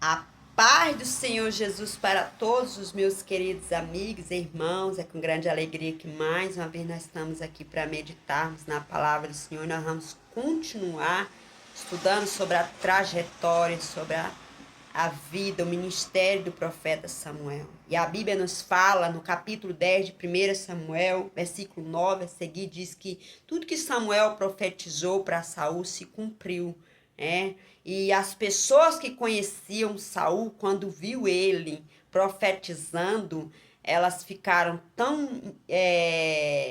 A paz do Senhor Jesus para todos os meus queridos amigos e irmãos. É com grande alegria que mais uma vez nós estamos aqui para meditarmos na palavra do Senhor. Nós vamos continuar estudando sobre a trajetória, sobre a vida, o ministério do profeta Samuel. E a Bíblia nos fala no capítulo 10 de 1 Samuel, versículo 9 a seguir, diz que tudo que Samuel profetizou para Saul se cumpriu. E as pessoas que conheciam Saul, quando viu ele profetizando, elas ficaram tão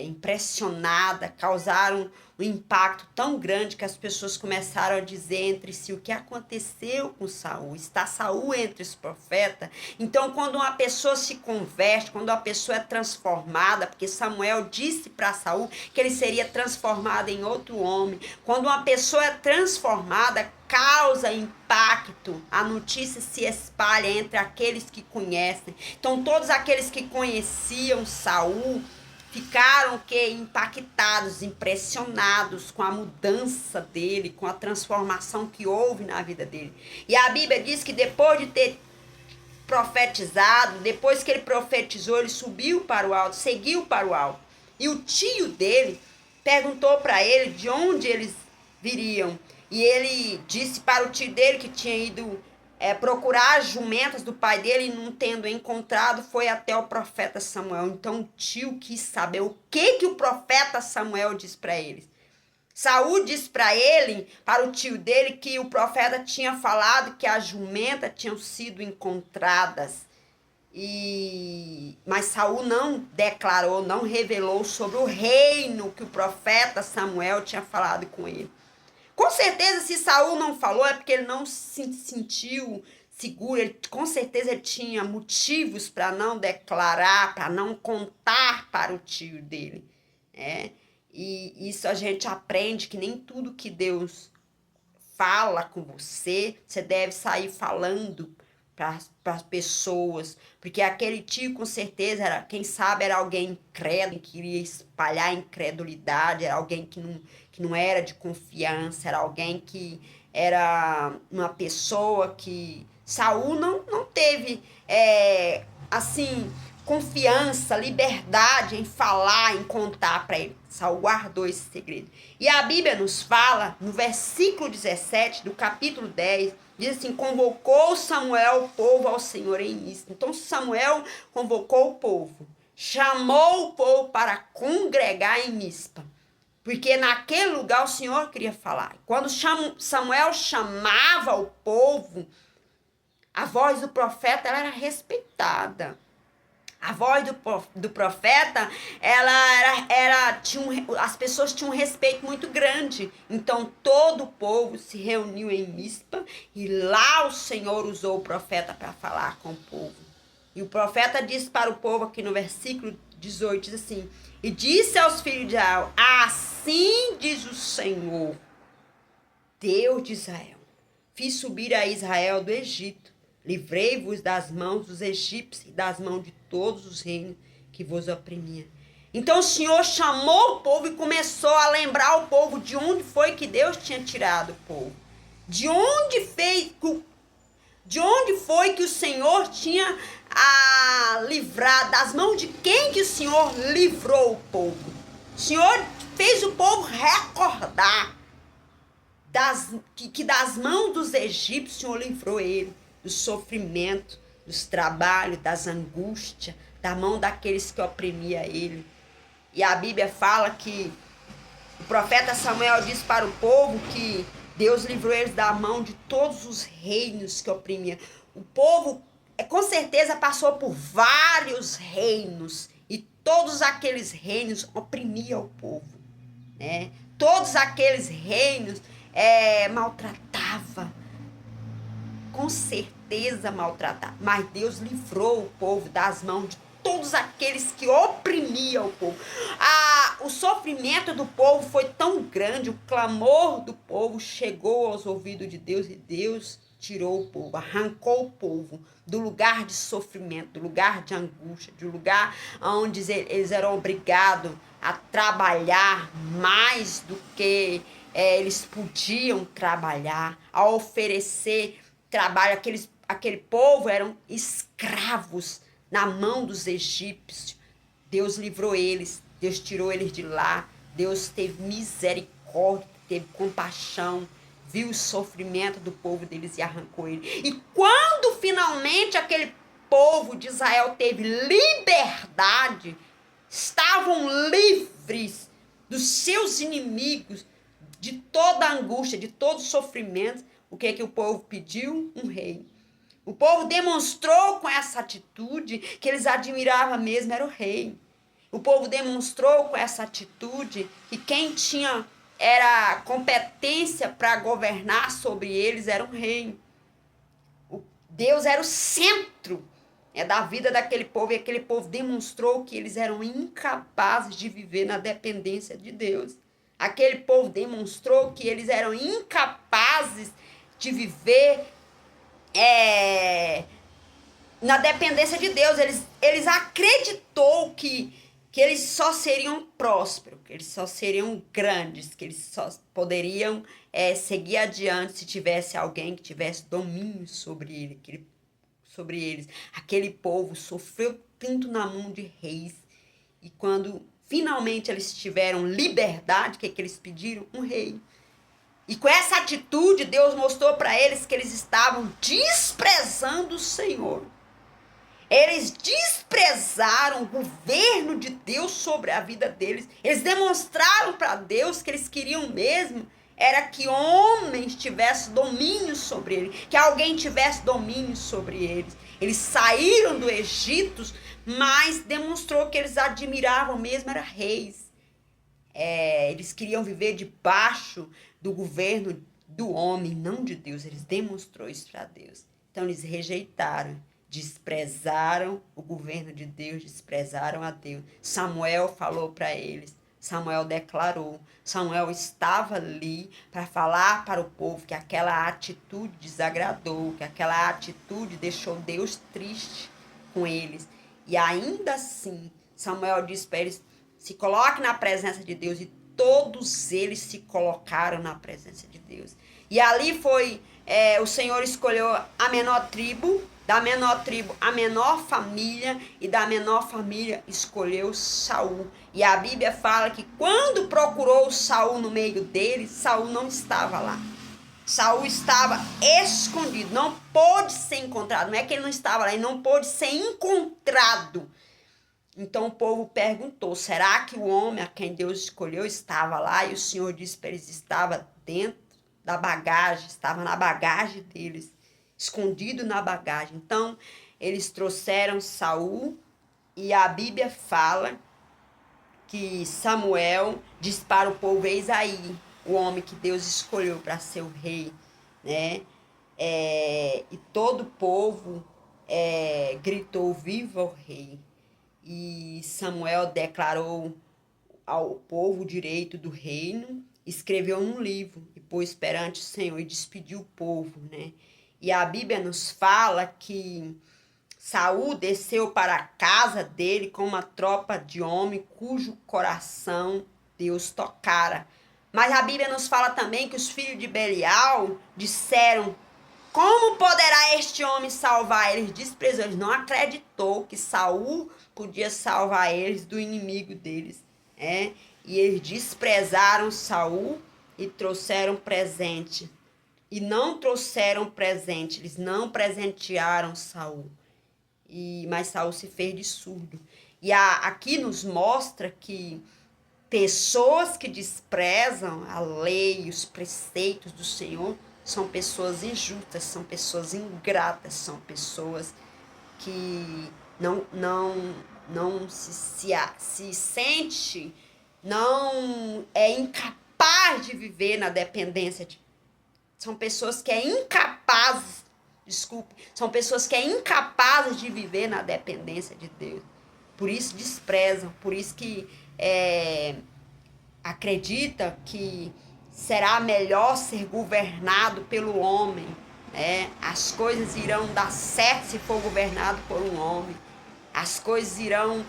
impressionadas, causaram um impacto tão grande que as pessoas começaram a dizer entre si o que aconteceu com Saul. Está Saul entre os profetas? Então, quando uma pessoa se converte, quando uma pessoa é transformada, porque Samuel disse para Saul que ele seria transformado em outro homem. Quando uma pessoa é transformada, causa impacto, a notícia se espalha entre aqueles que conhecem. Então, todos aqueles que conheciam Saul ficaram impactados, impressionados com a mudança dele, com a transformação que houve na vida dele. E a Bíblia diz que depois de ter profetizado, depois que ele profetizou, ele subiu para o alto, seguiu para o alto. E o tio dele perguntou para ele de onde eles viriam. E ele disse para o tio dele que tinha ido procurar as jumentas do pai dele, e não tendo encontrado, foi até o profeta Samuel. Então o tio quis saber o que o profeta Samuel disse para eles. Saul disse para ele, para o tio dele, que o profeta tinha falado que as jumentas tinham sido encontradas. Mas Saul não declarou, não revelou sobre o reino que o profeta Samuel tinha falado com ele. Com certeza, se Saul não falou, é porque ele não se sentiu seguro. Com certeza ele tinha motivos para não declarar, para não contar para o tio dele. E isso a gente aprende que nem tudo que Deus fala com você, você deve sair falando para as pessoas, porque aquele tio com certeza era, quem sabe, era alguém incrédulo, que queria espalhar a incredulidade, era alguém que não era de confiança, era alguém que era uma pessoa que Saul não teve assim, confiança, liberdade em falar, em contar para ele. Saul guardou esse segredo. E a Bíblia nos fala, no versículo 17 do capítulo 10, diz assim: convocou Samuel o povo ao Senhor em Mispa. Então Samuel convocou o povo, chamou o povo para congregar em Mispa, porque naquele lugar o Senhor queria falar. Quando Samuel chamava o povo, a voz do profeta ela era respeitada. A voz do profeta, as pessoas tinham um respeito muito grande. Então, todo o povo se reuniu em Mispa e lá o Senhor usou o profeta para falar com o povo. E o profeta disse para o povo aqui no versículo 18, diz assim: e disse aos filhos de Israel: assim diz o Senhor, Deus de Israel, fiz subir a Israel do Egito, livrei-vos das mãos dos egípcios e das mãos de todos os reinos que vos oprimiam. Então o Senhor chamou o povo e começou a lembrar o povo de onde foi que Deus tinha tirado o povo. De onde foi que o Senhor tinha livrado, das mãos de quem que o Senhor livrou o povo. O Senhor fez o povo recordar que das mãos dos egípcios o Senhor livrou ele. Do sofrimento, dos trabalhos, das angústias, da mão daqueles que oprimiam ele. E a Bíblia fala que o profeta Samuel disse para o povo que Deus livrou eles da mão de todos os reinos que oprimiam. O povo, com certeza, passou por vários reinos e todos aqueles reinos oprimiam o povo. Todos aqueles reinos maltratavam. Com certeza maltratar, mas Deus livrou o povo das mãos de todos aqueles que oprimiam o povo. O sofrimento do povo foi tão grande, o clamor do povo chegou aos ouvidos de Deus e Deus tirou o povo, arrancou o povo do lugar de sofrimento, do lugar de angústia, do lugar onde eles eram obrigados a trabalhar mais do que eles podiam trabalhar, a oferecer trabalho, aqueles aquele povo eram escravos na mão dos egípcios. Deus livrou eles, Deus tirou eles de lá, Deus teve misericórdia, teve compaixão, viu o sofrimento do povo deles e arrancou eles. E quando finalmente aquele povo de Israel teve liberdade, estavam livres dos seus inimigos, de toda a angústia, de todo o sofrimento, o que é que o povo pediu? Um rei. O povo demonstrou com essa atitude que eles admiravam mesmo era o rei. O povo demonstrou com essa atitude que quem tinha era competência para governar sobre eles era um rei. Deus era o centro da vida daquele povo, e aquele povo demonstrou que eles eram incapazes de viver na dependência de Deus. Aquele povo demonstrou que eles eram incapazes de viver na dependência de Deus. Eles acreditou que eles só seriam prósperos, que eles só seriam grandes, que eles só poderiam seguir adiante se tivesse alguém que tivesse domínio sobre eles. Aquele povo sofreu tanto na mão de reis, e quando finalmente eles tiveram liberdade, o que eles pediram? Um rei. E com essa atitude, Deus mostrou para eles que eles estavam desprezando o Senhor. Eles desprezaram o governo de Deus sobre a vida deles. Eles demonstraram para Deus que eles queriam mesmo era que homens tivessem domínio sobre eles, que alguém tivesse domínio sobre eles. Eles saíram do Egito, mas demonstrou que eles admiravam mesmo era reis. Eles queriam viver debaixo do governo do homem, não de Deus. Eles demonstrou isso para Deus. Então eles rejeitaram, desprezaram o governo de Deus, desprezaram a Deus. Samuel falou para eles, Samuel declarou, Samuel estava ali para falar para o povo que aquela atitude desagradou, que aquela atitude deixou Deus triste com eles. E ainda assim, Samuel disse para eles, se coloque na presença de Deus, e todos eles se colocaram na presença de Deus. E ali foi, o Senhor escolheu a menor tribo, da menor tribo a menor família, e da menor família escolheu Saul. E a Bíblia fala que quando procurou Saul no meio deles, Saul não estava lá. Saul estava escondido, não pôde ser encontrado. Não é que ele não estava lá, ele não pôde ser encontrado. Então o povo perguntou, será que o homem a quem Deus escolheu estava lá? E o Senhor disse para eles, estava dentro da bagagem, estava na bagagem deles, escondido na bagagem. Então eles trouxeram Saul, e a Bíblia fala que Samuel disse para o povo, eis aí o homem que Deus escolheu para ser o rei, né? E todo o povo gritou, viva o rei. E Samuel declarou ao povo o direito do reino, escreveu num livro e pôs perante o Senhor e despediu o povo, né? E a Bíblia nos fala que Saul desceu para a casa dele com uma tropa de homens cujo coração Deus tocara. Mas a Bíblia nos fala também que os filhos de Belial disseram, como poderá este homem salvar eles? Desprezou, eles não acreditou que Saul podia salvar eles do inimigo deles. E eles desprezaram Saul e trouxeram presente. E não trouxeram presente, eles não presentearam Saul. Mas Saul se fez de surdo. E aqui nos mostra que pessoas que desprezam a lei, os preceitos do Senhor, são pessoas injustas, são pessoas ingratas, são pessoas que não se sente, não é incapaz de viver na dependência de... São pessoas que são pessoas que é incapazes de viver na dependência de Deus. Por isso desprezam, por isso que acredita que será melhor ser governado pelo homem, né? As coisas irão dar certo se for governado por um homem. As coisas irão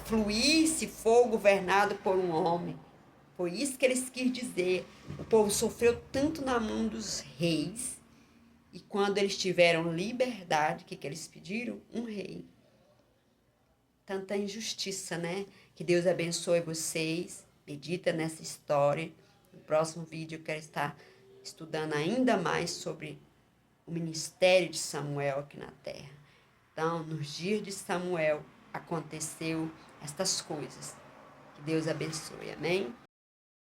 fluir se for governado por um homem. Foi isso que eles quis dizer. O povo sofreu tanto na mão dos reis, E quando eles tiveram liberdade, o que eles pediram? Um rei. Tanta injustiça, né? Que Deus abençoe vocês. Medita nessa história. No próximo vídeo eu quero estar estudando ainda mais sobre o ministério de Samuel aqui na terra. Então, nos dias de Samuel aconteceu estas coisas. Que Deus abençoe. Amém?